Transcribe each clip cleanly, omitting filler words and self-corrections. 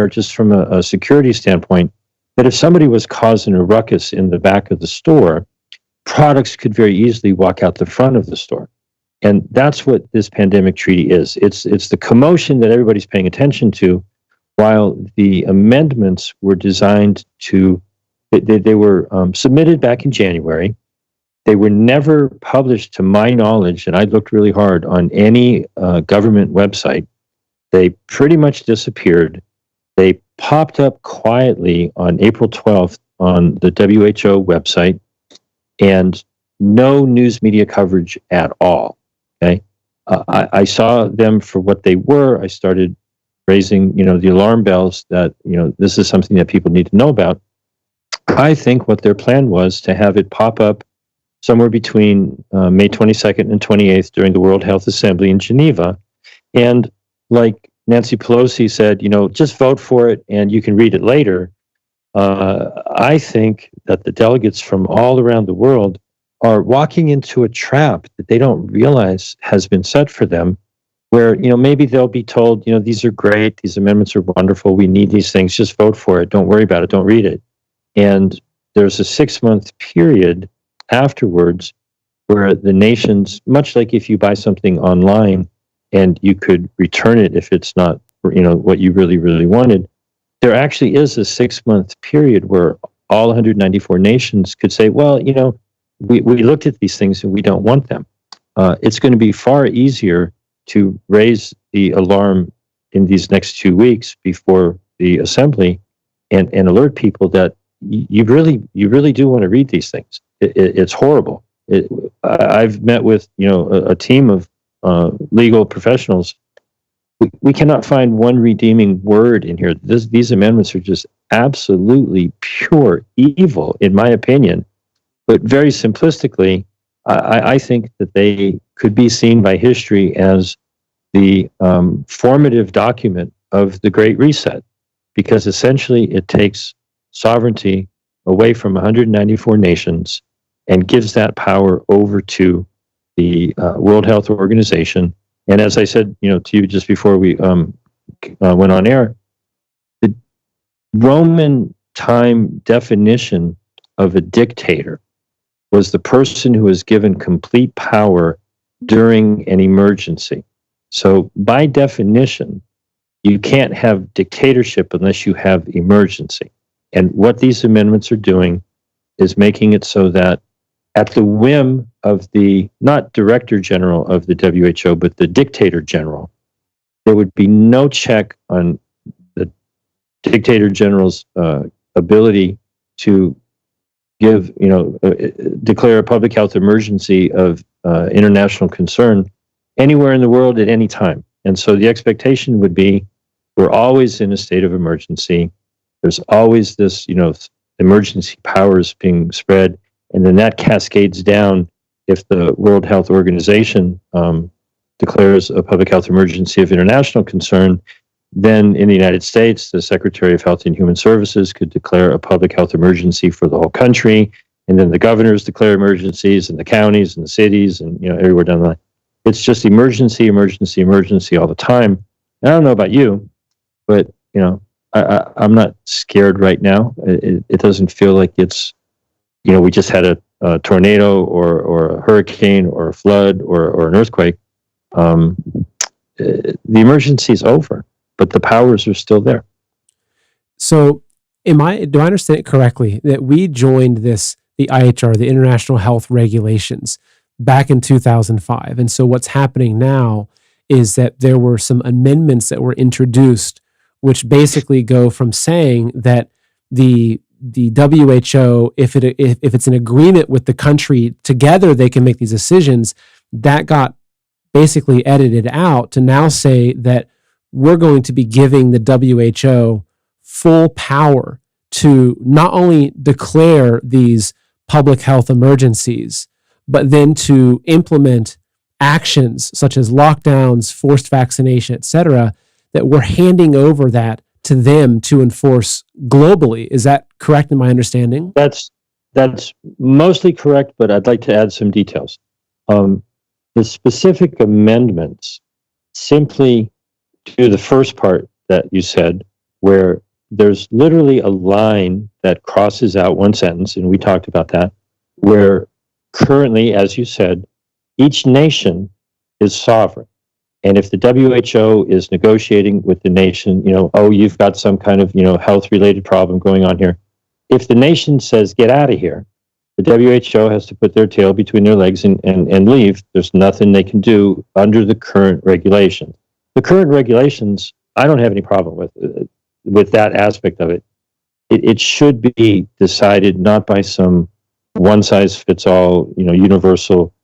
just from a security standpoint, that if somebody was causing a ruckus in the back of the store, products could very easily walk out the front of the store. And that's what this pandemic treaty is. It's the commotion that everybody's paying attention to, while the amendments were designed to, they were submitted back in January. They were never published, to my knowledge, and I looked really hard, on any government website. They pretty much disappeared. They popped up quietly on April 12th on the WHO website, and no news media coverage at all. Okay, I saw them for what they were. I started raising, the alarm bells that, this is something that people need to know about. I think what their plan was to have it pop up somewhere between May 22nd and 28th during the World Health Assembly in Geneva. And like Nancy Pelosi said, just vote for it and you can read it later. I think that the delegates from all around the world are walking into a trap that they don't realize has been set for them, where, maybe they'll be told, these are great, these amendments are wonderful, we need these things, just vote for it, don't worry about it, don't read it. And there's a 6-month period afterwards where the nations, much like if you buy something online and you could return it if it's not, what you really, really wanted, there actually is a 6-month period where all 194 nations could say, well, we looked at these things and we don't want them. It's going to be far easier to raise the alarm in these next 2 weeks before the assembly and alert people that you really do want to read these things. It's horrible. I've met with a team of legal professionals. We cannot find one redeeming word in here. These amendments are just absolutely pure evil, in my opinion. But very simplistically, I think that they could be seen by history as the formative document of the Great Reset, because essentially it takes sovereignty away from 194 nations and gives that power over to the World Health Organization. And as I said, to you just before we went on air, the Roman time definition of a dictator was the person who was given complete power during an emergency. So by definition, you can't have dictatorship unless you have emergency. And what these amendments are doing is making it so that at the whim of the, not director general of the WHO, but the dictator general, there would be no check on the dictator general's ability to give, declare a public health emergency of international concern anywhere in the world at any time. And so the expectation would be, we're always in a state of emergency. There's always this, emergency powers being spread, and then that cascades down if the World Health Organization declares a public health emergency of international concern. Then in the United States, the Secretary of Health and Human Services could declare a public health emergency for the whole country, and then the governors declare emergencies, and the counties and the cities, and everywhere down the line. It's just emergency, emergency, emergency all the time. And I don't know about you, but I'm not scared right now. It doesn't feel like it's, we just had a tornado or a hurricane or a flood or an earthquake. The emergency is over, but the powers are still there. So do I understand it correctly that we joined the IHR, the International Health Regulations, back in 2005? And so what's happening now is that there were some amendments that were introduced, which basically go from saying that the WHO, if it's an agreement with the country, together they can make these decisions. That got basically edited out to now say that we're going to be giving the WHO full power to not only declare these public health emergencies, but then to implement actions such as lockdowns, forced vaccination, etc., that we're handing over that to them to enforce globally. Is that correct in my understanding? That's mostly correct, but I'd like to add some details. The specific amendments simply do the first part that you said, where there's literally a line that crosses out one sentence, and we talked about that, where currently, as you said, each nation is sovereign. And if the WHO is negotiating with the nation, oh, you've got some kind of, health-related problem going on here. If the nation says, get out of here, the WHO has to put their tail between their legs and leave. There's nothing they can do under the current regulations. The current regulations, I don't have any problem with that aspect of it. It should be decided not by some one-size-fits-all, universal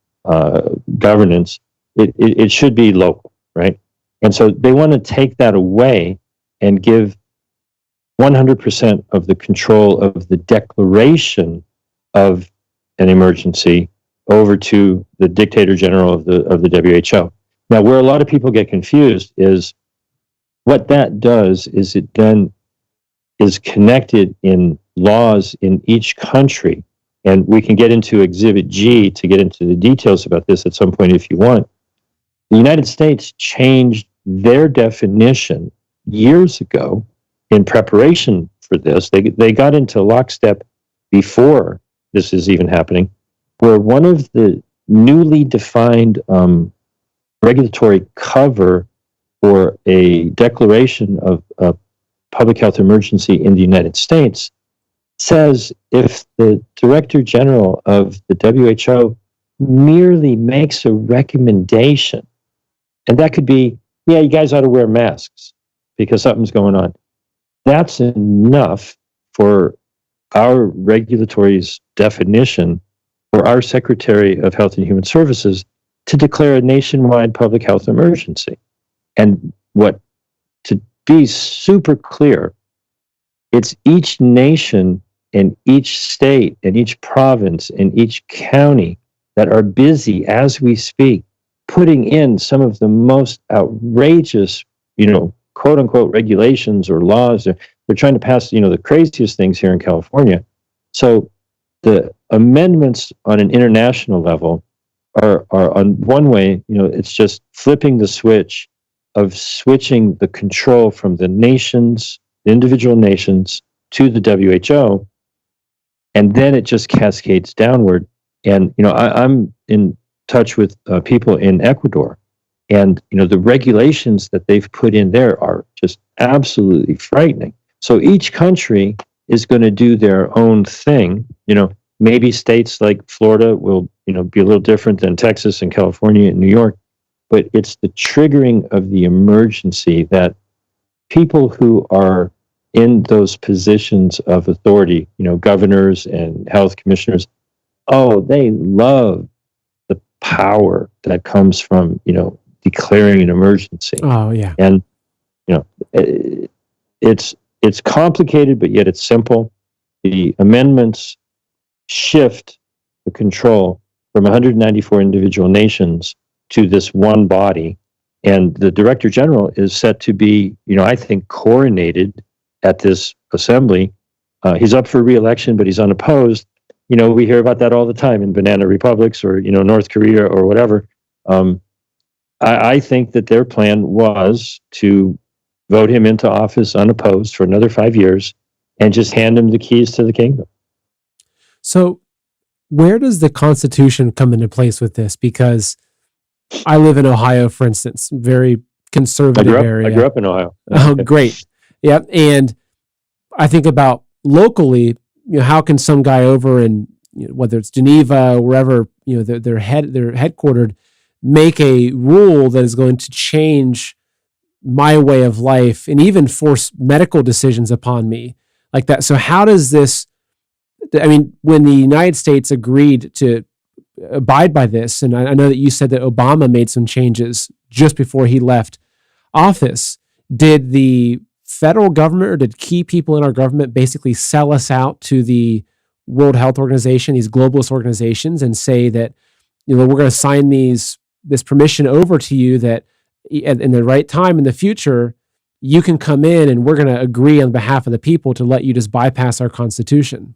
governance. It should be local, right? And so they want to take that away and give 100% of the control of the declaration of an emergency over to the dictator general of the WHO. Now, where a lot of people get confused is what that does is it then is connected in laws in each country. And we can get into Exhibit G to get into the details about this at some point if you want. The United States changed their definition years ago in preparation for this. They got into lockstep before this is even happening, where one of the newly defined regulatory cover for a declaration of a public health emergency in the United States says if the Director General of the WHO merely makes a recommendation, and that could be, yeah, you guys ought to wear masks because something's going on. That's enough for our regulatory's definition for our Secretary of Health and Human Services to declare a nationwide public health emergency. And to be super clear, it's each nation and each state and each province and each county that are busy as we speak putting in some of the most outrageous, quote unquote regulations or laws. They're trying to pass, the craziest things here in California. So the amendments on an international level are on one way, it's just flipping the switch of switching the control from the nations, the individual nations, to the WHO, and then it just cascades downward. And I'm in touch with people in Ecuador, and the regulations that they've put in there are just absolutely frightening. So each country is going to do their own thing. Maybe states like Florida will be a little different than Texas and California and New York, but it's the triggering of the emergency that people who are in those positions of authority, governors and health commissioners, they love the power that comes from, declaring an emergency. Oh, yeah. And, it's complicated, but yet it's simple. The amendments shift the control from 194 individual nations to this one body. And the Director General is set to be, I think, coronated at this assembly. He's up for re-election, but he's unopposed. We hear about that all the time in banana republics or, North Korea or whatever. I think that their plan was to vote him into office unopposed for another 5 years and just hand him the keys to the kingdom. So where does the Constitution come into place with this? Because I live in Ohio, for instance, very conservative area. I grew up in Ohio. Oh, great. Yeah. And I think about locally, how can some guy over in, whether it's Geneva or wherever, they're headquartered, make a rule that is going to change my way of life and even force medical decisions upon me like that. So how does this, when the United States agreed to abide by this, and I know that you said that Obama made some changes just before he left office, did the federal government or did key people in our government basically sell us out to the World Health Organization, these globalist organizations, and say that, we're going to sign this permission over to you that in the right time in the future, you can come in and we're going to agree on behalf of the people to let you just bypass our Constitution?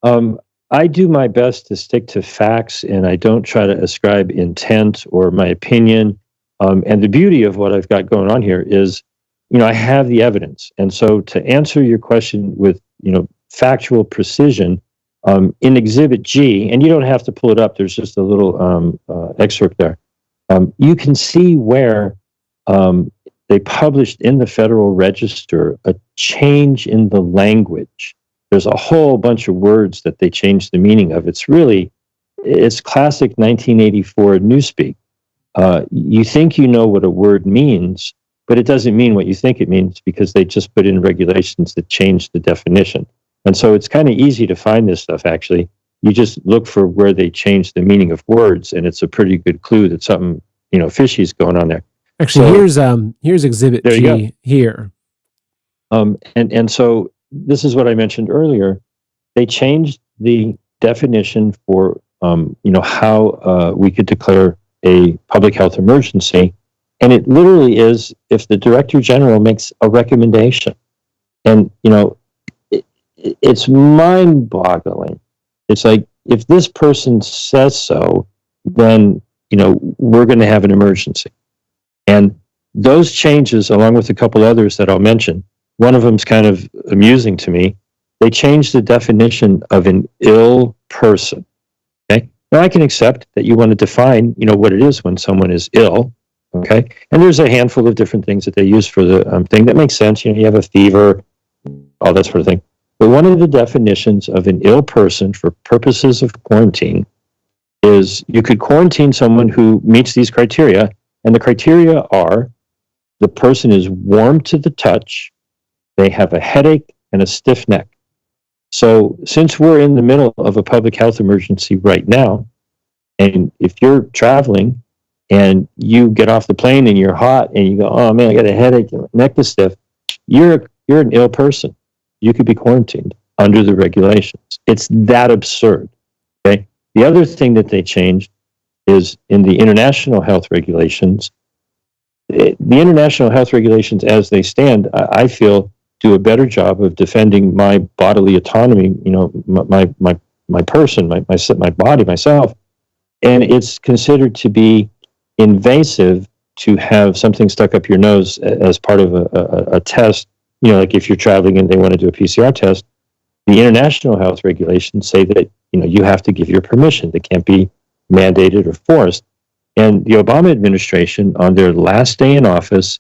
I do my best to stick to facts, and I don't try to ascribe intent or my opinion. And the beauty of what I've got going on here is I have the evidence. And so to answer your question with, factual precision, in Exhibit G, and you don't have to pull it up, there's just a little excerpt there. You can see where they published in the Federal Register a change in the language. There's a whole bunch of words that they changed the meaning of. It's classic 1984 newspeak. You think you know what a word means, but it doesn't mean what you think it means because they just put in regulations that change the definition. And so it's kind of easy to find this stuff, actually. You just look for where they change the meaning of words, and it's a pretty good clue that something, fishy is going on there. Actually, here's Exhibit G here. And so this is what I mentioned earlier. They changed the definition for, how we could declare a public health emergency. And it literally is if the Director General makes a recommendation. And, it's mind-boggling. It's like, if this person says so, then, we're going to have an emergency. And those changes, along with a couple others that I'll mention, one of them's kind of amusing to me. They changed the definition of an ill person. Okay. Now I can accept that you want to define, what it is when someone is ill. Okay. And there's a handful of different things that they use for the thing that makes sense. You have a fever, all that sort of thing. But one of the definitions of an ill person for purposes of quarantine is you could quarantine someone who meets these criteria. And the criteria are the person is warm to the touch, they have a headache and a stiff neck. So since we're in the middle of a public health emergency right now, and if you're traveling and you get off the plane and you're hot and you go, oh man, I got a headache, and my neck is stiff, you're an ill person. You could be quarantined under the regulations. It's that absurd. Okay. The other thing that they changed is in the international health regulations. The international health regulations, as they stand, I feel, do a better job of defending my bodily autonomy. My person, my body, myself, and it's considered to be invasive to have something stuck up your nose as part of a test. Like if you're traveling and they want to do a PCR test, the international health regulations say that you have to give your permission. They can't be mandated or forced. And the Obama administration, on their last day in office,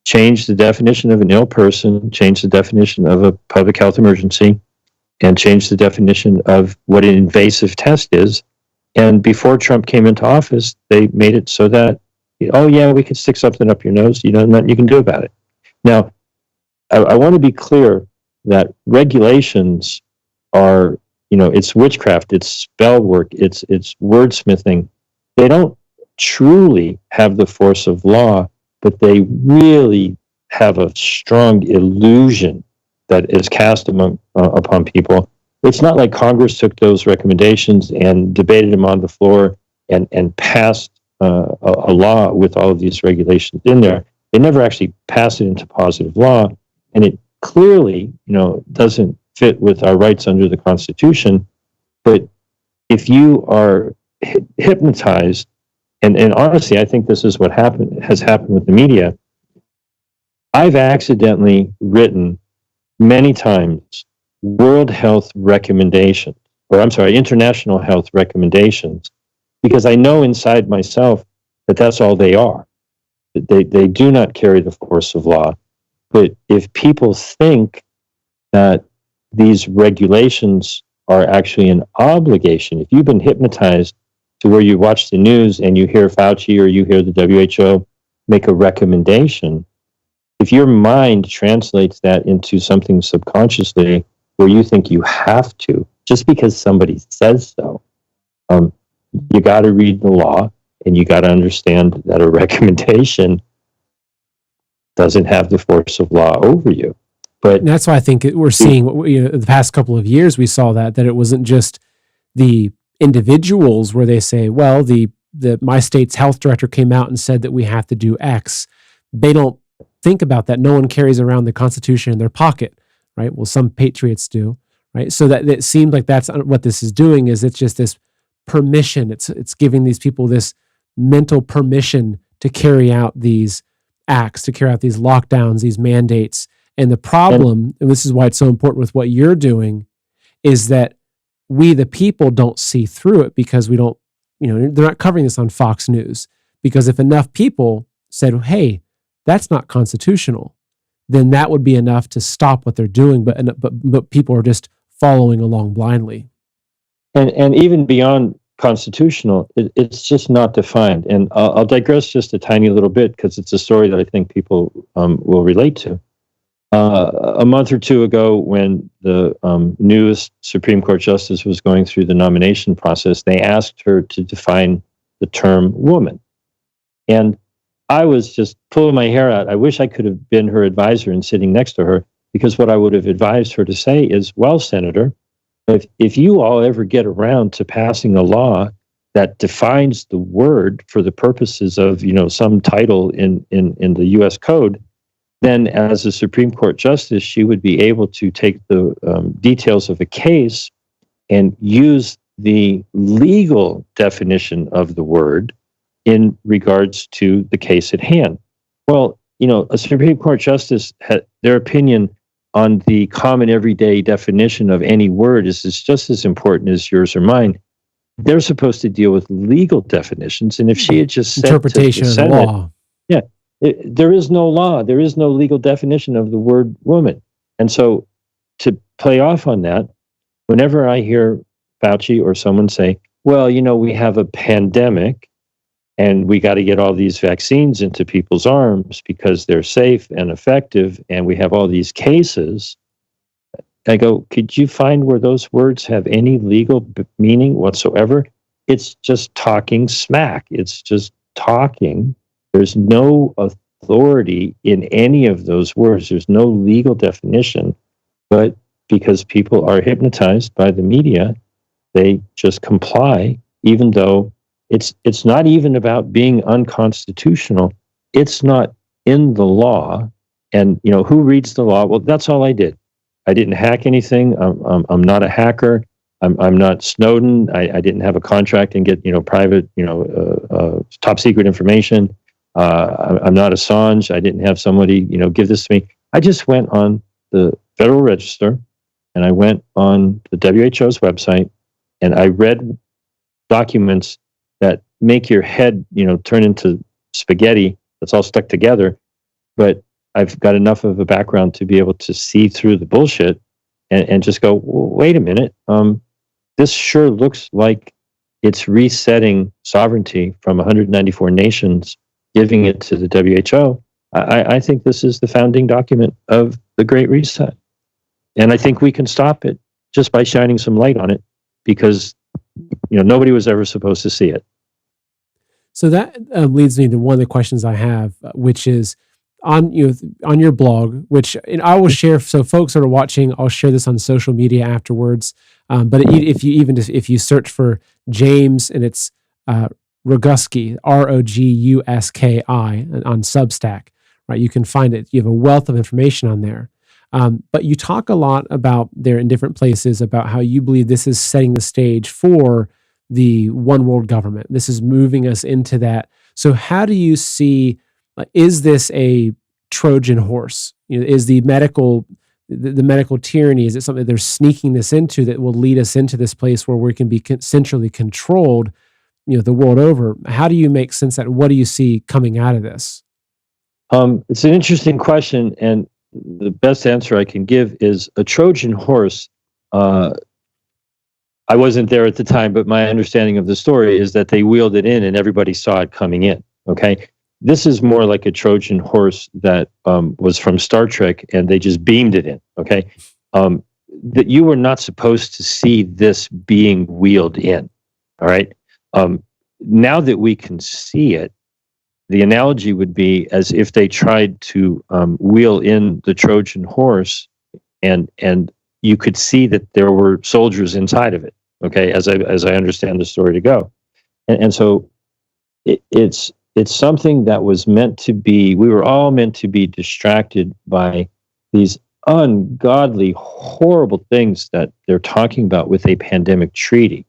changed the definition of an ill person, changed the definition of a public health emergency, and changed the definition of what an invasive test is. And before Trump came into office, they made it so that, oh yeah, we can stick something up your nose, nothing you can do about it. Now, I want to be clear that regulations are, it's witchcraft, it's spell work, it's wordsmithing. They don't truly have the force of law, but they really have a strong illusion that is cast upon people. It's not like Congress took those recommendations and debated them on the floor and passed a law with all of these regulations in there. They never actually passed it into positive law, and it clearly, doesn't fit with our rights under the Constitution. But if you are hypnotized, and honestly, I think this is what has happened with the media. I've accidentally written many times World Health recommendations, international health recommendations, because I know inside myself that that's all they are. They do not carry the force of law. But if people think that these regulations are actually an obligation, if you've been hypnotized to where you watch the news and you hear Fauci or you hear the WHO make a recommendation, if your mind translates that into something subconsciously where you think you have to, just because somebody says so, you got to read the law and you got to understand that a recommendation doesn't have the force of law over you. But and that's why I think we're seeing the past couple of years, we saw that it wasn't just the individuals where they say, well, my state's health director came out and said that we have to do X. They don't think about that. No one carries around the Constitution in their pocket, right? Well, some patriots do, right? So that it seems like that's what this is doing. Is it's just this permission. It's giving these people this mental permission to carry out these acts to carry out these lockdowns, these mandates. And the problem, and this is why it's so important with what you're doing, is that we, the people, don't see through it because we don't, they're not covering this on Fox News. Because if enough people said, hey, that's not constitutional, then that would be enough to stop what they're doing. But people are just following along blindly. And even beyond constitutional, it's just not defined. And I'll digress just a tiny little bit because it's a story that I think people will relate to. A month or two ago, when the newest Supreme Court justice was going through the nomination process, they asked her to define the term woman. And I was just pulling my hair out. I wish I could have been her advisor and sitting next to her, because what I would have advised her to say is, well, Senator, if you all ever get around to passing a law that defines the word for the purposes of, some title in the U.S. Code, then as a Supreme Court justice, she would be able to take the details of a case and use the legal definition of the word in regards to the case at hand. Well, a Supreme Court justice, their opinion on the common everyday definition of any word is just as important as yours or mine. They're supposed to deal with legal definitions, and if she had just said interpretation of the law, there is no law, there is no legal definition of the word woman. And so, to play off on that, whenever I hear Fauci or someone say, well, we have a pandemic and we got to get all these vaccines into people's arms because they're safe and effective, and we have all these cases, I go, could you find where those words have any legal meaning whatsoever? It's just talking smack. It's just talking. There's no authority in any of those words. There's no legal definition, but because people are hypnotized by the media, they just comply, even though it's not even about being unconstitutional. It's not in the law. And, who reads the law? Well, that's all I did. I didn't hack anything. I'm not a hacker. I'm not Snowden. I didn't have a contract and get, private, top secret information. I'm not Assange. I didn't have somebody, give this to me. I just went on the Federal Register and I went on the WHO's website and I read documents that make your head, turn into spaghetti that's all stuck together. But I've got enough of a background to be able to see through the bullshit and just go, wait a minute. This sure looks like it's resetting sovereignty from 194 nations, giving it to the WHO. I think this is the founding document of the Great Reset. And I think we can stop it just by shining some light on it, because nobody was ever supposed to see it. So that leads me to one of the questions I have, which is on your blog, which I will share. So folks that are watching, I'll share this on social media afterwards. But if you search for James, and it's Roguski, Roguski on Substack, right? You can find it. You have a wealth of information on there. But you talk a lot about there in different places about how you believe this is setting the stage for the one world government. This is moving us into that. So how do you see, is this a Trojan horse? Is the medical tyranny, is it something they're sneaking this into that will lead us into this place where we can be centrally controlled, the world over? How do you make sense of that? What do you see coming out of this? It's an interesting question, and the best answer I can give is a Trojan horse. I wasn't there at the time, but my understanding of the story is that they wheeled it in and everybody saw it coming in. Okay. This is more like a Trojan horse that was from Star Trek, and they just beamed it in. Okay. That you were not supposed to see this being wheeled in. All right. Now that we can see it, the analogy would be as if they tried to wheel in the Trojan horse, and you could see that there were soldiers inside of it. Okay, as I understand the story to go, and so it's something that was meant to be. We were all meant to be distracted by these ungodly, horrible things that they're talking about with a pandemic treaty.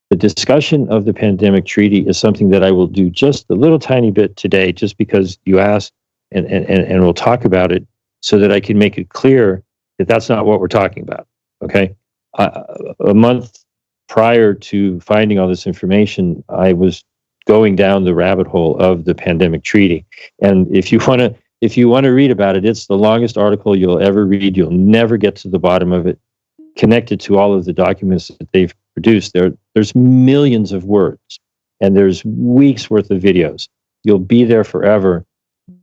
The discussion of the pandemic treaty is something that I will do just a little tiny bit today, just because you asked. and we'll talk about it so that I can make it clear that that's not what we're talking about. Okay, a month prior to finding all this information, I was going down the rabbit hole of the pandemic treaty, and if you want to read about it, it's the longest article you'll ever read. You'll never get to the bottom of it. Connected to all of the documents that they've produced, there's millions of words, and there's weeks worth of videos. You'll be there forever.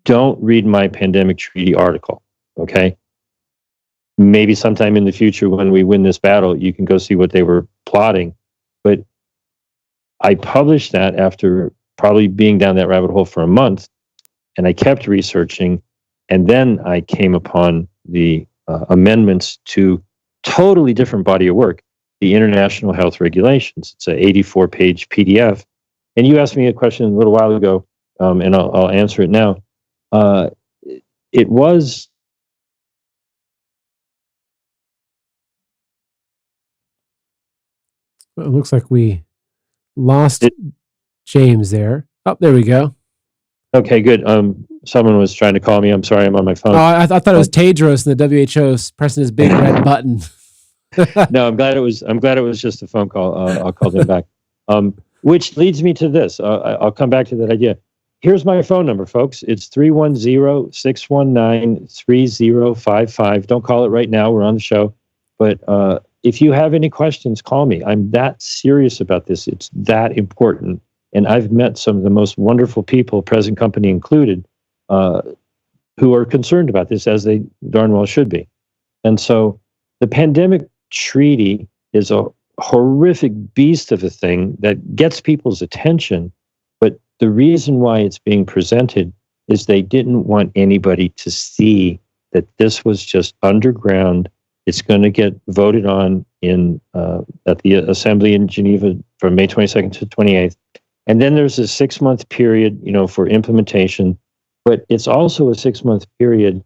Don't read my pandemic treaty article, okay? Maybe sometime in the future when we win this battle, you can go see what they were plotting. But I published that after probably being down that rabbit hole for a month, and I kept researching, and then I came upon the amendments to totally different body of work, the International Health Regulations. It's an 84-page PDF. And you asked me a question a little while ago, and I'll answer it now. It was... Well, it looks like we lost James there. Oh, there we go. Okay, good. Someone was trying to call me. I'm sorry, I'm on my phone. Oh, I thought it was Tedros and the WHO pressing his big red button. No, I'm glad it was just a phone call. I'll call them back. Which leads me to this. I'll come back to that idea. Here's my phone number, folks. It's 310-619-3055. Don't call it right now. We're on the show. But if you have any questions, call me. I'm that serious about this. It's that important. And I've met some of the most wonderful people, present company included, who are concerned about this, as they darn well should be. And so the pandemic treaty is a horrific beast of a thing that gets people's attention. But the reason why it's being presented is they didn't want anybody to see that this was just underground. It's going to get voted on at the Assembly in Geneva from May 22nd to 28th. And then there's a 6-month period, for implementation. But it's also a 6-month period,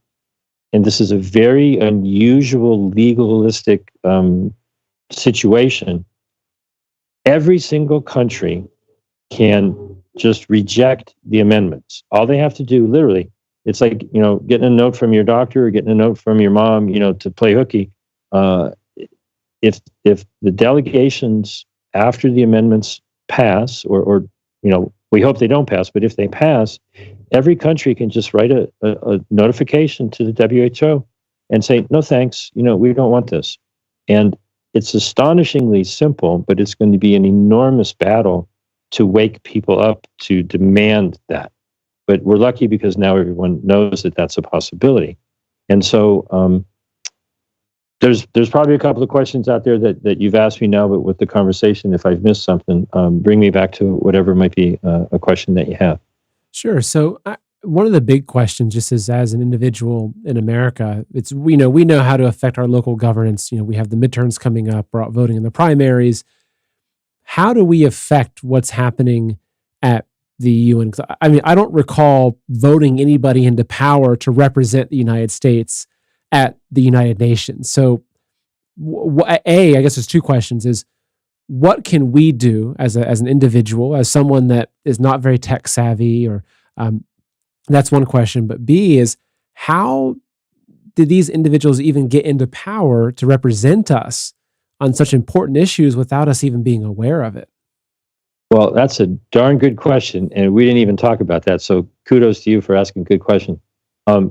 and this is a very unusual legalistic situation. Every single country can just reject the amendments. All they have to do, literally, it's like, getting a note from your doctor or getting a note from your mom, to play hooky. If the delegations after the amendments pass, or we hope they don't pass, but if they pass, every country can just write a notification to the WHO and say, no thanks, we don't want this. And it's astonishingly simple, but it's going to be an enormous battle to wake people up to demand that. But we're lucky because now everyone knows that that's a possibility. And so there's probably a couple of questions out there that you've asked me now, but with the conversation, if I've missed something, bring me back to whatever might be a question that you have. Sure. So one of the big questions, just as an individual in America, it's we know how to affect our local governance. We have the midterms coming up, we're out voting in the primaries. How do we affect what's happening at the UN? I don't recall voting anybody into power to represent the United States at the United Nations. So, I guess there's two questions: is what can we do as an individual, as someone that is not very tech savvy, or that's one question. But B is, how did these individuals even get into power to represent us on such important issues without us even being aware of it? Well, that's a darn good question, and we didn't even talk about that. So kudos to you for asking a good question.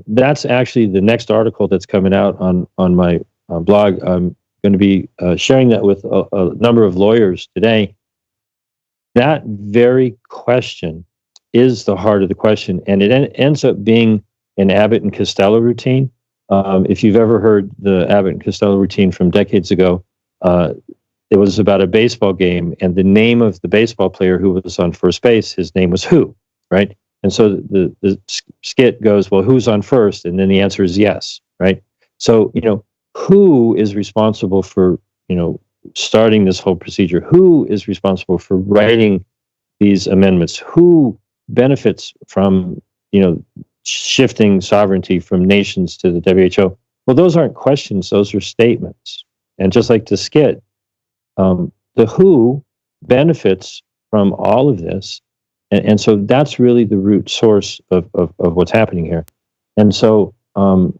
That's actually the next article that's coming out on my blog. I'm going to be sharing that with a number of lawyers today. That very question is the heart of the question, and it ends up being an Abbott and Costello routine. If you've ever heard the Abbott and Costello routine from decades ago, it was about a baseball game, and the name of the baseball player who was on first base, his name was who, right? And so the skit goes, well, who's on first? And then the answer is yes, right? So, who is responsible for, starting this whole procedure? Who is responsible for writing these amendments? Who benefits from, shifting sovereignty from nations to the WHO? Well, those aren't questions, those are statements. And just like the skit, the who benefits from all of this. And so that's really the root source of what's happening here. And so, not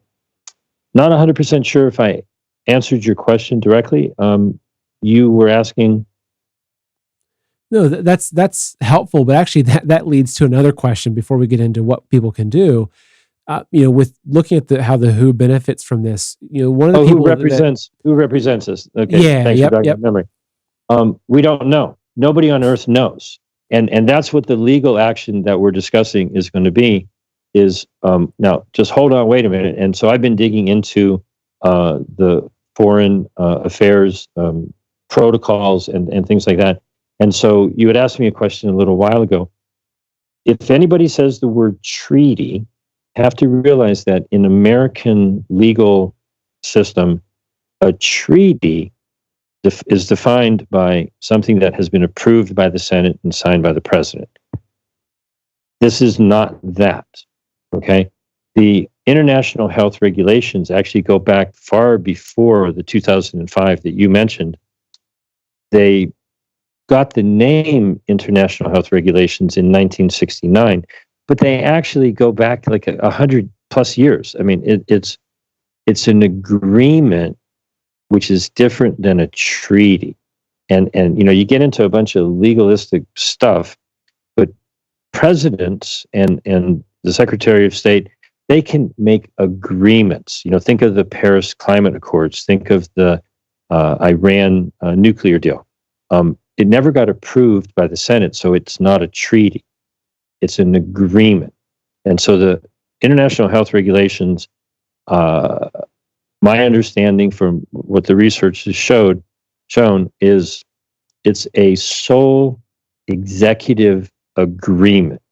100% sure if I answered your question directly. You were asking. No, that's helpful, but actually that leads to another question before we get into what people can do. With looking at how the WHO benefits from this, one of the people who represents us? Okay, yeah, thanks for talking yep. about memory. We don't know. Nobody on Earth knows, and that's what the legal action that we're discussing is going to be. Is now just hold on, wait a minute. And so I've been digging into the foreign affairs protocols and things like that. And so you had asked me a question a little while ago. If anybody says the word treaty, have to realize that in American legal system, a treaty is defined by something that has been approved by the Senate and signed by the president. This is not that, okay? The international health regulations actually go back far before the 2005 that you mentioned. They got the name International Health Regulations in 1969, but they actually go back like 100+ years. I mean, it's an agreement which is different than a treaty. And you get into a bunch of legalistic stuff, but presidents and the Secretary of State, they can make agreements. Think of the Paris Climate Accords, think of the Iran nuclear deal. It never got approved by the Senate, so it's not a treaty. It's an agreement. And so the international health regulations, my understanding from what the research has shown is it's a sole executive agreement.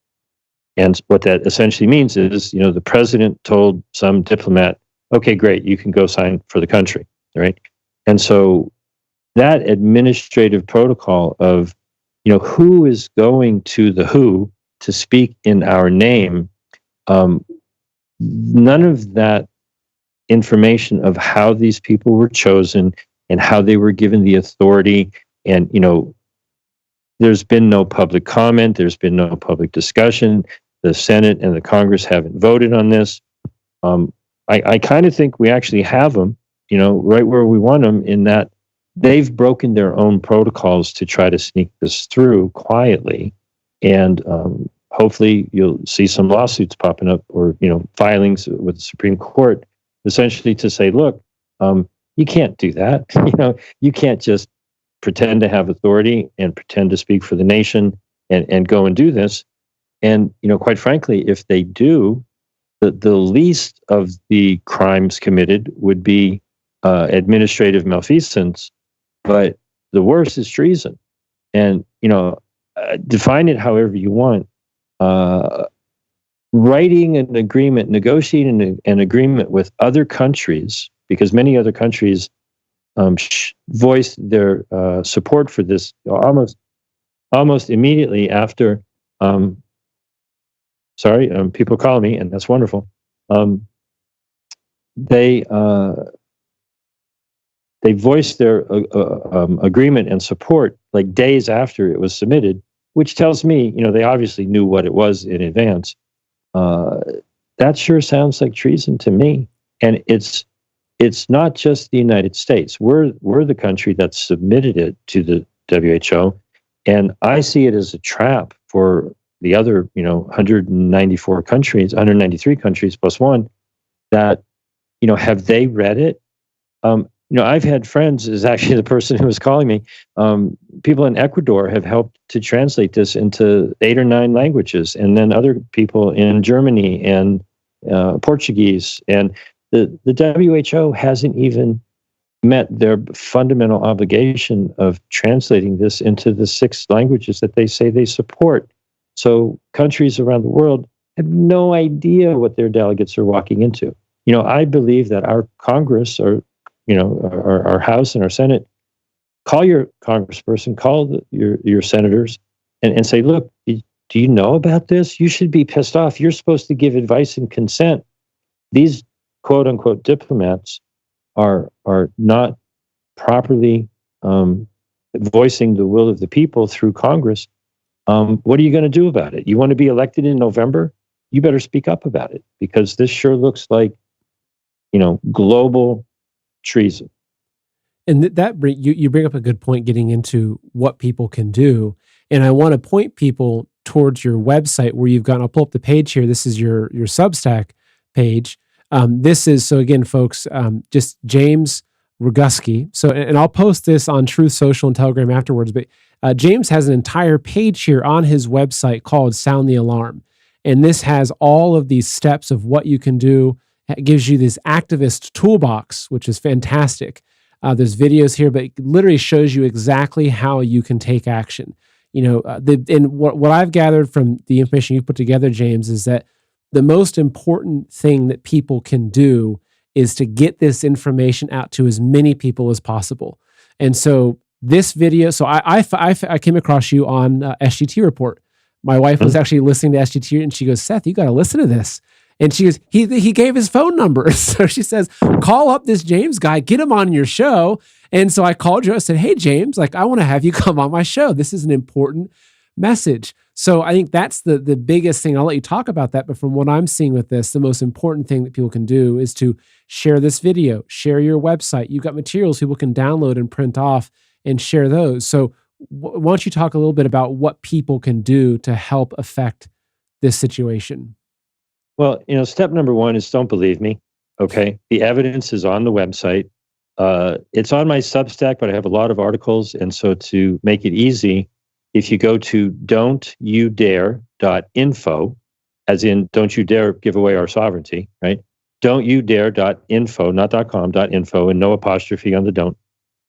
And what that essentially means is, the president told some diplomat, okay, great, you can go sign for the country, right? And so that administrative protocol of, who is going to the WHO to speak in our name, none of that information of how these people were chosen and how they were given the authority. And, there's been no public comment. There's been no public discussion. The Senate and the Congress haven't voted on this. I kind of think we actually have them, right where we want them, in that they've broken their own protocols to try to sneak this through quietly. And hopefully you'll see some lawsuits popping up, or, filings with the Supreme Court, essentially to say, look, you can't do that. You can't just pretend to have authority and pretend to speak for the nation and go and do this. And, quite frankly, if they do, the least of the crimes committed would be administrative malfeasance, but the worst is treason. And, define it however you want. Writing an agreement, negotiating an agreement with other countries, because many other countries voiced their support for this almost immediately after. People call me, and that's wonderful. They voiced their agreement and support like days after it was submitted, which tells me, they obviously knew what it was in advance. That sure sounds like treason to me. And it's not just the United States. We're the country that submitted it to the WHO, and I see it as a trap for the other, 193 countries plus one, that, have they read it? I've had friends, is actually the person who was calling me. People in Ecuador have helped to translate this into 8 or 9 languages, and then other people in Germany and Portuguese. And the WHO hasn't even met their fundamental obligation of translating this into the 6 languages that they say they support. So countries around the world have no idea what their delegates are walking into. I believe that our Congress, or our House and our Senate, call your congressperson, call your senators, and say, look, do you know about this? You should be pissed off. You're supposed to give advice and consent. These quote unquote diplomats are not properly voicing the will of the people through Congress. What are you going to do about it? You want to be elected in November? you better speak up about it, because this sure looks like, global treason. And you bring up a good point, getting into what people can do. And I want to point people towards your website where you've got, I'll pull up the page here. This is your Substack page. This is, so again, folks, just James Roguski. So, and I'll post this on Truth Social and Telegram afterwards, but James has an entire page here on his website called Sound the Alarm. And this has all of these steps of what you can do. It gives you this activist toolbox, which is fantastic. There's videos here, but it literally shows you exactly how you can take action. And what I've gathered from the information you put together, James, is that the most important thing that people can do is to get this information out to as many people as possible. And so this video, so I came across you on SGT Report. My wife was actually listening to SGT, and she goes, "Seth, you got to listen to this." And she goes, he gave his phone number. So she says, "Call up this James guy, get him on your show." And so I called you. I said, "Hey, James, I want to have you come on my show. This is an important message." So I think that's the biggest thing. I'll let you talk about that. But from what I'm seeing with this, the most important thing that people can do is to share this video, share your website. You've got materials people can download and print off and share those. So why don't you talk a little bit about what people can do to help affect this situation? Well, step number one is don't believe me. Okay. The evidence is on the website. It's on my Substack, but I have a lot of articles. And so to make it easy, if you go to don'toudare.info, as in don't you dare give away our sovereignty, right? Don'toudare.info, not .com, .info, and no apostrophe on the don't.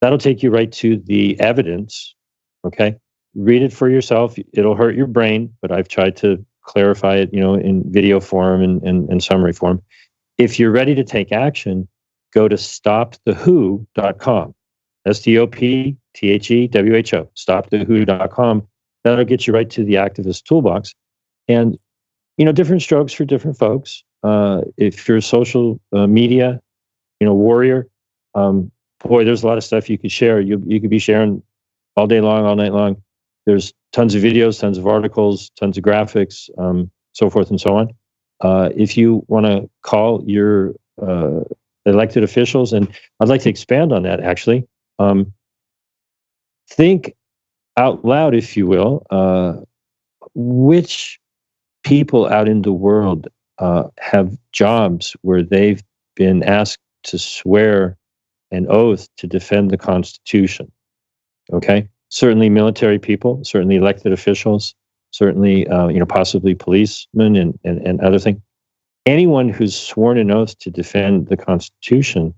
That'll take you right to the evidence. Okay. Read it for yourself. It'll hurt your brain, but I've tried to clarify it, in video form and summary form. If you're ready to take action, go to stopthewho.com. STOPTHEWHO, stopthewho.com. That'll get you right to the activist toolbox. And, different strokes for different folks. If you're a social media, warrior, boy, there's a lot of stuff you could share. You could be sharing all day long, all night long. There's tons of videos, tons of articles, tons of graphics, so forth and so on. If you want to call your elected officials, and I'd like to expand on that, actually. Think out loud, if you will, which people out in the world have jobs where they've been asked to swear an oath to defend the Constitution. Okay? Certainly military people, certainly elected officials, certainly possibly policemen and other things. Anyone who's sworn an oath to defend the Constitution,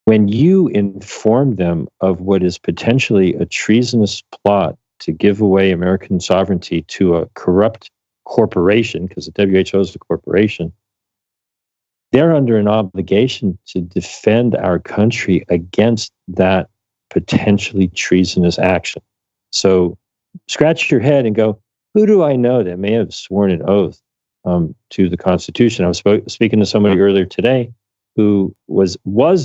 when you inform them of what is potentially a treasonous plot to give away American sovereignty to a corrupt corporation, because the WHO is a corporation, they're under an obligation to defend our country against that potentially treasonous action. So scratch your head and go, who do I know that may have sworn an oath to the Constitution? I was speaking to somebody earlier today who was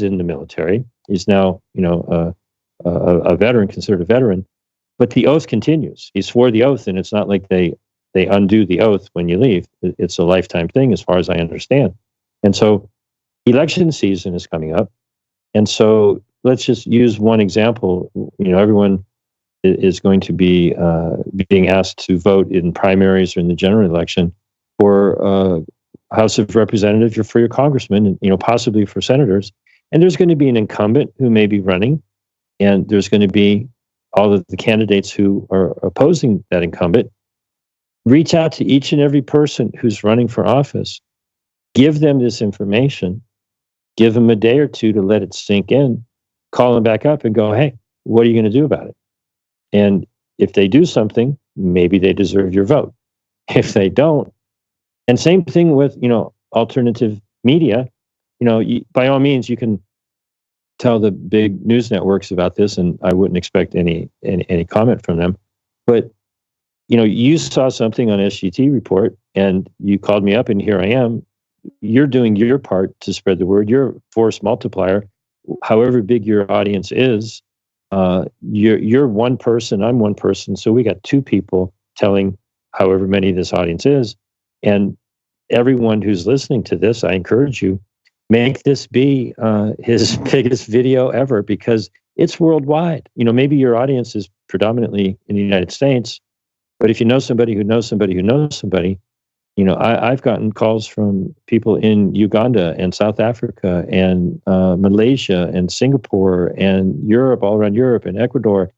in the military. He's now, a veteran, considered a veteran, but the oath continues. He swore the oath, and it's not like they undo the oath when you leave. It's a lifetime thing, as far as I understand. And so election season is coming up. And so let's just use one example. Everyone is going to be being asked to vote in primaries or in the general election for House of Representatives or for your congressman, and possibly for senators. And there's going to be an incumbent who may be running, and there's going to be all of the candidates who are opposing that incumbent. Reach out to each and every person who's running for office. Give them this information. Give them a day or two to let it sink in. Call them back up and go, hey, what are you going to do about it? And if they do something, maybe they deserve your vote. If they don't, and same thing with, alternative media, by all means, you can tell the big news networks about this, and I wouldn't expect any comment from them. But, you saw something on SGT Report, and you called me up, and here I am. You're doing your part to spread the word. You're a force multiplier. However big your audience is, you're one person, I'm one person. So we got two people telling however many this audience is. And everyone who's listening to this, I encourage you, make this be his biggest video ever, because it's worldwide. Maybe your audience is predominantly in the United States, but if you know somebody who knows somebody who knows somebody, I've gotten calls from people in Uganda and South Africa and Malaysia and Singapore and Europe, all around Europe and Ecuador.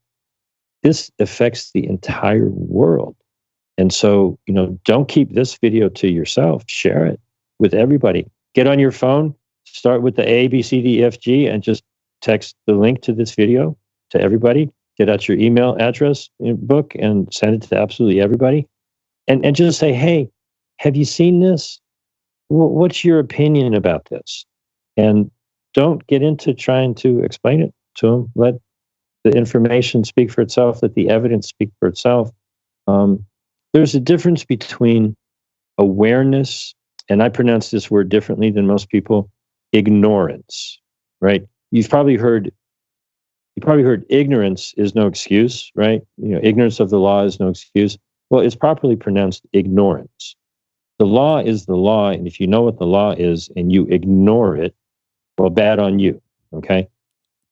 This affects the entire world. And so, don't keep this video to yourself. Share it with everybody. Get on your phone, start with the A, B, C, D, F, G, and just text the link to this video to everybody. Get out your email address book and send it to absolutely everybody. And just say, hey, have you seen this? What's your opinion about this? And don't get into trying to explain it to them. Let the information speak for itself. Let the evidence speak for itself. There's a difference between awareness, and I pronounce this word differently than most people, ignorance, right? You've probably heard ignorance is no excuse, right? Ignorance of the law is no excuse. Well, it's properly pronounced ignorance. The law is the law, and if you know what the law is and you ignore it, well, bad on you, okay?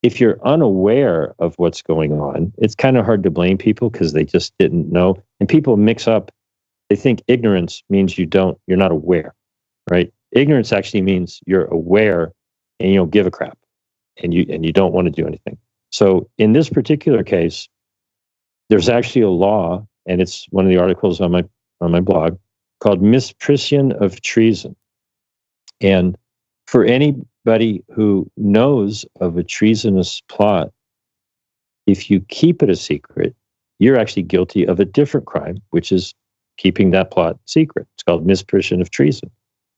If you're unaware of what's going on, it's kind of hard to blame people because they just didn't know. And people mix up, they think ignorance means you're not aware, right? Ignorance actually means you're aware and you don't give a crap and you don't want to do anything. So in this particular case, there's actually a law, and it's one of the articles on my blog, called misprision of treason. And for anybody who knows of a treasonous plot, if you keep it a secret, you're actually guilty of a different crime, which is keeping that plot secret. It's called misprision of treason.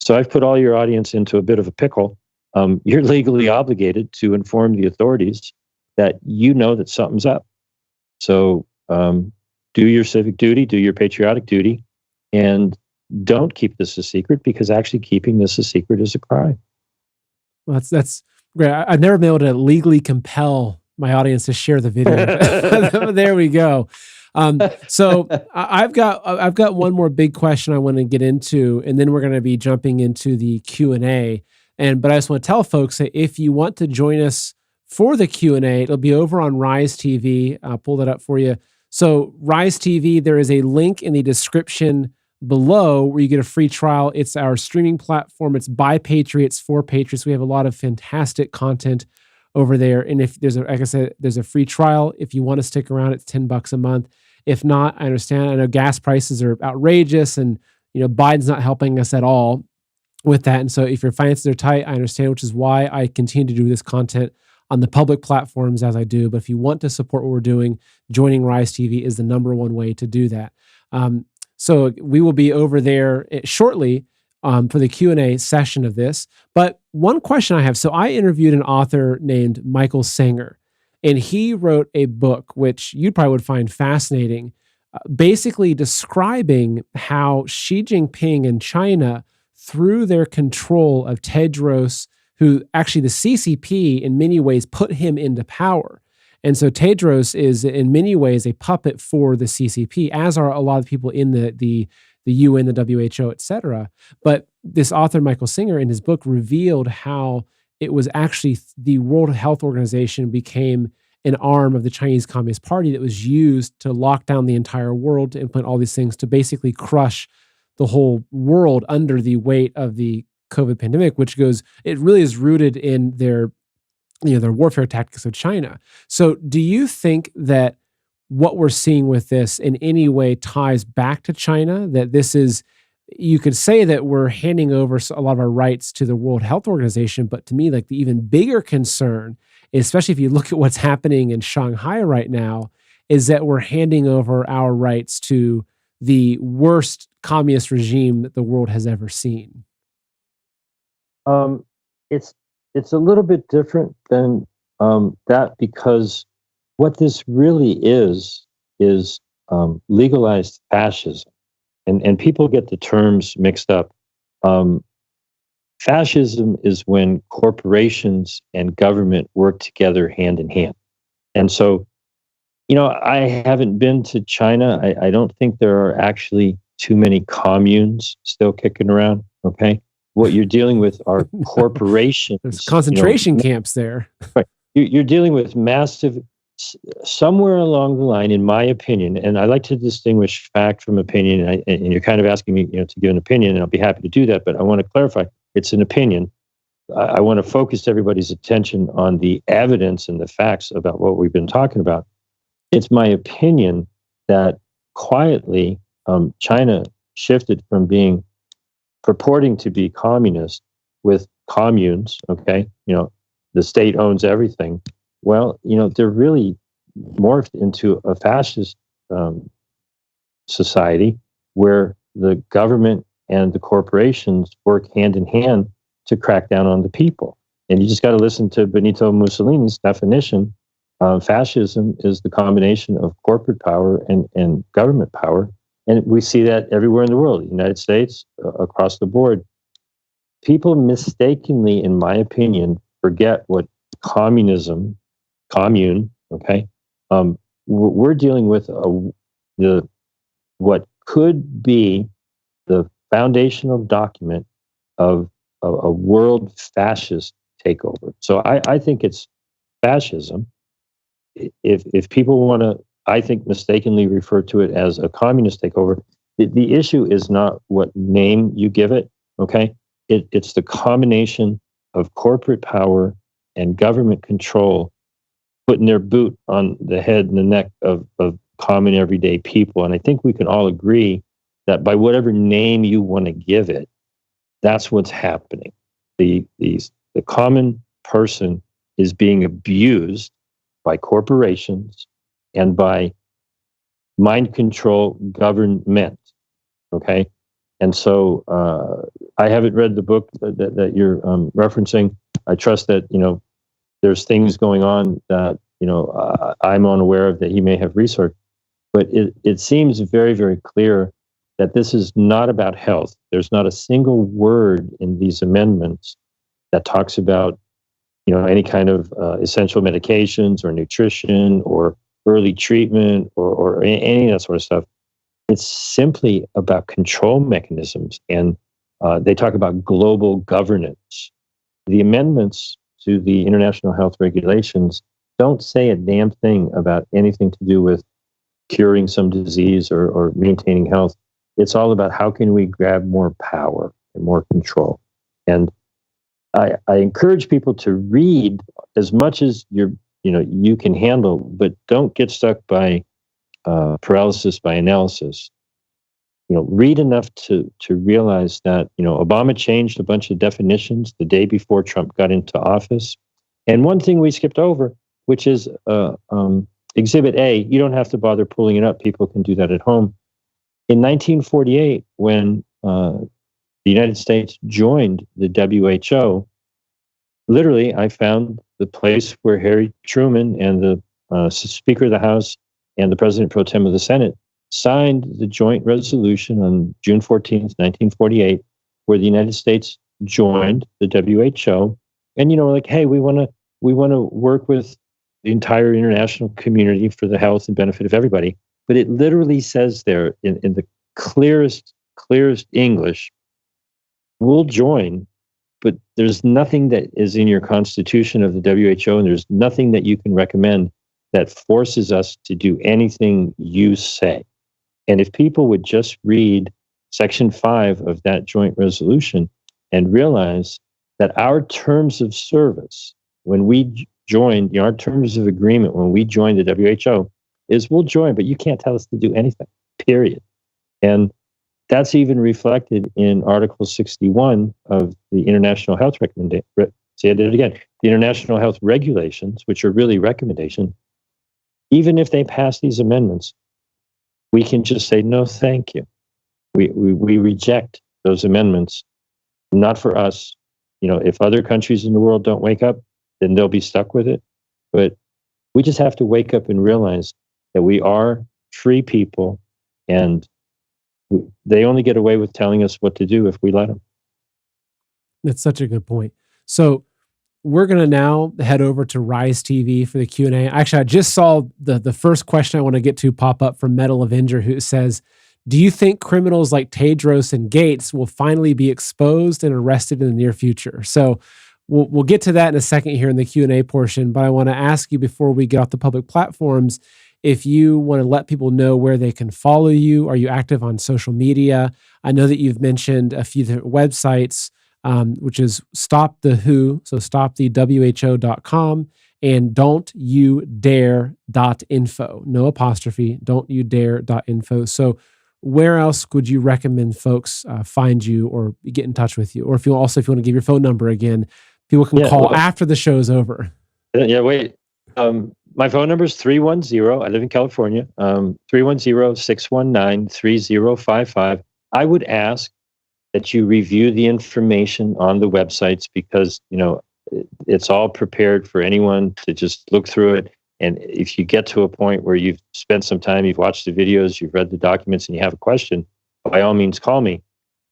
So I've put all your audience into a bit of a pickle. You're legally obligated to inform the authorities that that something's up. So do your civic duty, do your patriotic duty, and don't keep this a secret, because actually keeping this a secret is a crime. Well, that's great. I've never been able to legally compel my audience to share the video. There we go. So I've got one more big question I want to get into, and then we're going to be jumping into the Q&A. But I just want to tell folks that if you want to join us for the Q&A, it'll be over on Rise TV. I'll pull that up for you. So Rise TV, there is a link in the description below where you get a free trial. It's our streaming platform. It's by Patriots for Patriots. We have a lot of fantastic content over there. And if like I said, there's a free trial. If you want to stick around, it's $10 a month. If not, I understand. I know gas prices are outrageous, and Biden's not helping us at all with that. And so if your finances are tight, I understand, which is why I continue to do this content on the public platforms as I do. But if you want to support what we're doing, joining Rise TV is the number one way to do that. So we will be over there shortly for the Q&A session of this. But one question I have, so I interviewed an author named Michael Singer, and he wrote a book, which you probably would find fascinating, basically describing how Xi Jinping and China, through their control of Tedros, who actually the CCP in many ways put him into power. And so Tedros is in many ways a puppet for the CCP, as are a lot of people in the UN, the WHO, et cetera. But this author, Michael Singer, in his book revealed how it was actually the World Health Organization became an arm of the Chinese Communist Party that was used to lock down the entire world, to implement all these things, to basically crush the whole world under the weight of the COVID pandemic, it really is rooted in their warfare tactics of China. So do you think that what we're seeing with this in any way ties back to China, that this is, you could say that we're handing over a lot of our rights to the World Health Organization, but to me, like the even bigger concern, especially if you look at what's happening in Shanghai right now, is that we're handing over our rights to the worst communist regime that the world has ever seen? It's a little bit different than that, because what this really is legalized fascism, and people get the terms mixed up. Fascism is when corporations and government work together hand in hand. And so, I haven't been to China. I don't think there are actually too many communes still kicking around. Okay. What you're dealing with are corporations. There's concentration camps there. Right. You're dealing with massive, somewhere along the line, in my opinion, and I like to distinguish fact from opinion, and you're kind of asking me, to give an opinion, and I'll be happy to do that, but I want to clarify, it's an opinion. I want to focus everybody's attention on the evidence and the facts about what we've been talking about. It's my opinion that quietly, China shifted from being purporting to be communist with communes, okay, the state owns everything. Well, they're really morphed into a fascist society where the government and the corporations work hand in hand to crack down on the people. And you just got to listen to Benito Mussolini's definition. Fascism is the combination of corporate power and government power. And we see that everywhere in the world, the United States, across the board. People mistakenly, in my opinion, forget what commune, okay? We're dealing with what could be the foundational document of a world fascist takeover. So I think it's fascism. If people want to, I think, mistakenly refer to it as a communist takeover, the issue is not what name you give it, okay? It's the combination of corporate power and government control putting their boot on the head and the neck of common everyday people. And I think we can all agree that by whatever name you want to give it, that's what's happening. The common person is being abused by corporations and by mind control government. Okay. And so I haven't read the book that you're referencing. I trust that, there's things going on that, I'm unaware of that he may have researched. But it seems very, very clear that this is not about health. There's not a single word in these amendments that talks about, any kind of essential medications or nutrition or early treatment or any of that sort of stuff. It's simply about control mechanisms. And they talk about global governance. The amendments to the international health regulations don't say a damn thing about anything to do with curing some disease or maintaining health. It's all about how can we grab more power and more control. And I encourage people to read as much as you can handle, but don't get stuck by paralysis by analysis. Read enough to realize that Obama changed a bunch of definitions the day before Trump got into office. And one thing we skipped over, which is Exhibit A, you don't have to bother pulling it up. People can do that at home. In 1948, when the United States joined the WHO, literally, I found the place where Harry Truman and the Speaker of the House and the President pro tem of the Senate signed the joint resolution on June 14th, 1948, where the United States joined the WHO. And, like, hey, we want to work with the entire international community for the health and benefit of everybody. But it literally says there in the clearest English, we'll join, but there's nothing that is in your constitution of the WHO, and there's nothing that you can recommend that forces us to do anything you say. And if people would just read Section 5 of that joint resolution and realize that our terms of service, when we joined, our terms of agreement when we joined the WHO, is we'll join, but you can't tell us to do anything, period. And that's even reflected in Article 61 of the International Health Recommendation. See, I did it again. The International Health Regulations, which are really recommendations. Even if they pass these amendments, we can just say, no, thank you. We reject those amendments, not for us. If other countries in the world don't wake up, then they'll be stuck with it. But we just have to wake up and realize that we are free people, and they only get away with telling us what to do if we let them. That's such a good point. So we're going to now head over to Rise TV for the Q&A. Actually, I just saw the first question I want to get to pop up from Metal Avenger, who says, Do you think criminals like Tedros and Gates will finally be exposed and arrested in the near future? So we'll get to that in a second here in the Q&A portion, but I want to ask you before we get off the public platforms, if you want to let people know where they can follow you. Are you active on social media? I know that you've mentioned a few different websites, which is Stop the Who, so stopthewho.com, and don'toudare.info. No apostrophe, don'toudare.info. So where else would you recommend folks find you or get in touch with you? Or if you want to give your phone number again, people can call after the show's over. Yeah, wait. My phone number is 310. I live in California. 310-619-3055. I would ask that you review the information on the websites because, it's all prepared for anyone to just look through it. And if you get to a point where you've spent some time, you've watched the videos, you've read the documents, and you have a question, by all means, call me.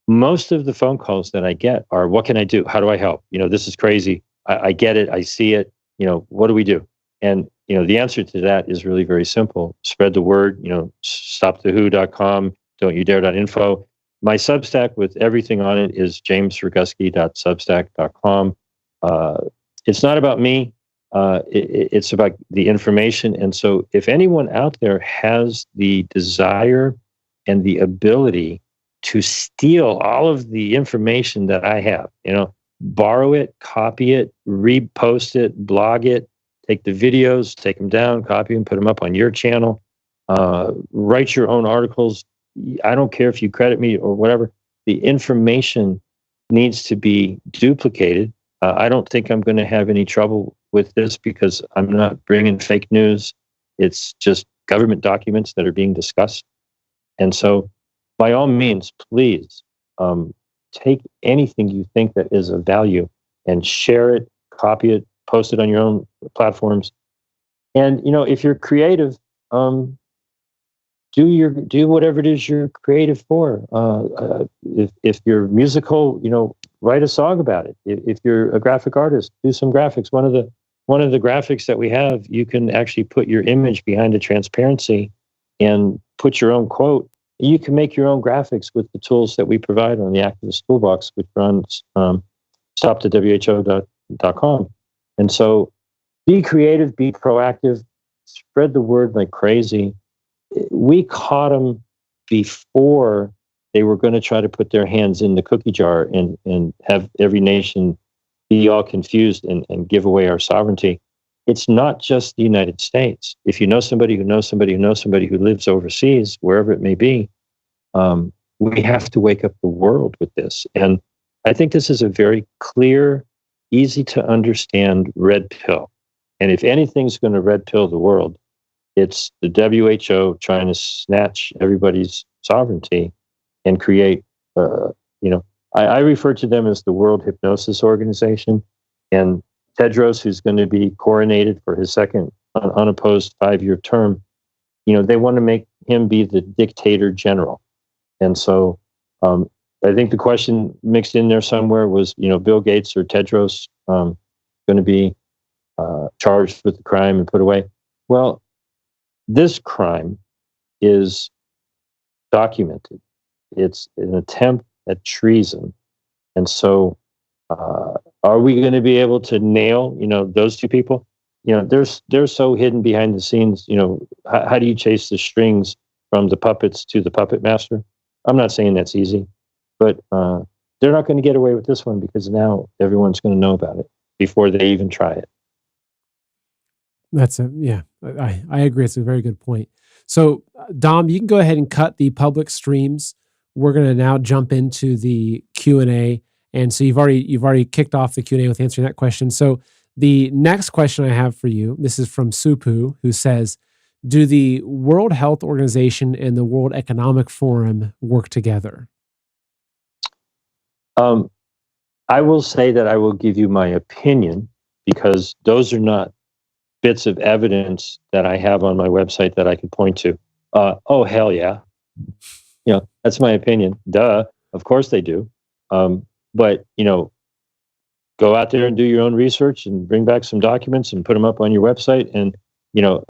Most of the phone calls that I get are, what can I do? How do I help? This is crazy. I get it. I see it. What do we do? And, the answer to that is really very simple. Spread the word, stopthewho.com, don'toudare.info. My Substack with everything on it is jamesroguski.substack.com. It's not about me. It's about the information. And so if anyone out there has the desire and the ability to steal all of the information that I have, borrow it, copy it, repost it, blog it, take the videos, take them down, copy them, put them up on your channel, write your own articles. I don't care if you credit me or whatever. The information needs to be duplicated. I don't think I'm going to have any trouble with this because I'm not bringing fake news. It's just government documents that are being discussed. And so by all means, please take anything you think that is of value and share it, copy it, post it on your own platforms. And, if you're creative, do whatever it is you're creative for. If you're musical, write a song about it. If you're a graphic artist, do some graphics. One of the graphics that we have, you can actually put your image behind a transparency and put your own quote. You can make your own graphics with the tools that we provide on the Activist Toolbox, which runs stopthewho.com. And so be creative, be proactive, spread the word like crazy. We caught them before they were going to try to put their hands in the cookie jar and have every nation be all confused and give away our sovereignty. It's not just the United States. If you know somebody who knows somebody who knows somebody who lives overseas, wherever it may be, we have to wake up the world with this. And I think this is a very clear, easy to understand red pill. And if anything's going to red pill the world, it's the WHO trying to snatch everybody's sovereignty and create, I refer to them as the World Hypnosis Organization. And Tedros, who's going to be coronated for his second unopposed 5-year term, they want to make him be the dictator general. And so I think the question mixed in there somewhere was, Bill Gates or Tedros going to be charged with the crime and put away? Well, this crime is documented. It's an attempt at treason. And so are we going to be able to nail, those two people? They're so hidden behind the scenes. How do you chase the strings from the puppets to the puppet master? I'm not saying that's easy, but they're not going to get away with this one because now everyone's going to know about it before they even try it. I agree. It's a very good point. So Dom, you can go ahead and cut the public streams. We're going to now jump into the Q&A. And so you've already kicked off the Q&A with answering that question. So the next question I have for you, this is from Supu, who says, do the World Health Organization and the World Economic Forum work together? I will say that I will give you my opinion because those are not bits of evidence that I have on my website that I can point to. Oh, hell yeah. That's my opinion. Duh. Of course they do. But, go out there and do your own research and bring back some documents and put them up on your website. And,